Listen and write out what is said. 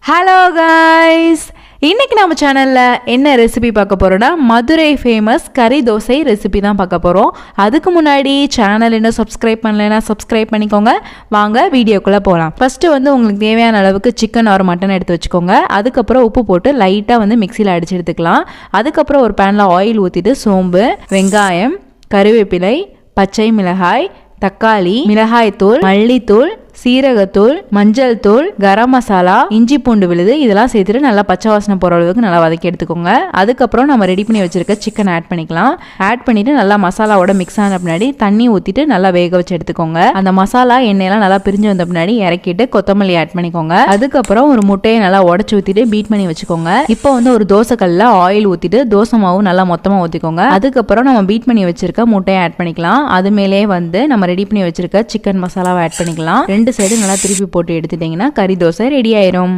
Hello guys, இன்னைக்கு நம்ம சேனலில் என்ன ரெசிபி பார்க்க போகிறோன்னா மதுரை ஃபேமஸ் கறி தோசை ரெசிபி தான் பார்க்க போகிறோம். அதுக்கு முன்னாடி சேனல் இன்னும் சப்ஸ்கிரைப் பண்ணலைன்னா சப்ஸ்கிரைப் பண்ணிக்கோங்க. வாங்க வீடியோக்குள்ளே போகலாம். ஃபஸ்ட்டு உங்களுக்கு தேவையான அளவுக்கு சிக்கன் ஒரு மட்டன் எடுத்து வச்சுக்கோங்க. அதுக்கப்புறம் உப்பு போட்டு லைட்டாக மிக்சியில் அடித்து எடுத்துக்கலாம். அதுக்கப்புறம் ஒரு பேனில் ஆயில் ஊற்றிட்டு சோம்பு, வெங்காயம், கருவேப்பிலை, பச்சை மிளகாய், தக்காளி, மிளகாய்த்தூள், மல்லித்தூள், சீரகத்தூள், மஞ்சள் தூள், கரம் மசாலா, இஞ்சி பூண்டு விழுது இதெல்லாம் சேர்த்துட்டு நல்லா பச்சை வாசனை போகிற அளவுக்கு நல்லா வதக்கி எடுத்துக்கோங்க. அதுக்கப்புறம் நம்ம ரெடி பண்ணி வச்சிருக்க சிக்கன் ஆட் பண்ணிக்கலாம். ஆட் பண்ணிட்டு நல்லா மசாலாவோட மிக்ஸ் ஆன பின்னாடி தண்ணி ஊற்றிட்டு நல்லா வேக வச்சு எடுத்துக்கோங்க. அந்த மசாலா எண்ணெயெல்லாம் நல்லா பிரிஞ்சு வந்த பின்னாடி இறக்கிட்டு கொத்தமல்லி ஆட் பண்ணிக்கோங்க. அதுக்கப்புறம் ஒரு முட்டையை நல்லா உடச்சி ஊற்றிட்டு பீட் பண்ணி வச்சுக்கோங்க. இப்போ ஒரு தோசை கல்லில் ஆயில் ஊற்றிட்டு தோசை மாவு நல்லா மொத்தமாக ஊற்றிக்கோங்க. அதுக்கப்புறம் நம்ம பீட் பண்ணி வச்சிருக்க முட்டையை ஆட் பண்ணிக்கலாம். அது மேலே நம்ம ரெடி பண்ணி வச்சிருக்க சிக்கன் மசாலாவை ஆட் பண்ணிக்கலாம். ரெண்டு சைடு நல்லா திருப்பி போட்டு எடுத்துட்டீங்கன்னா கறி தோசை ரெடி ஆயிரும்.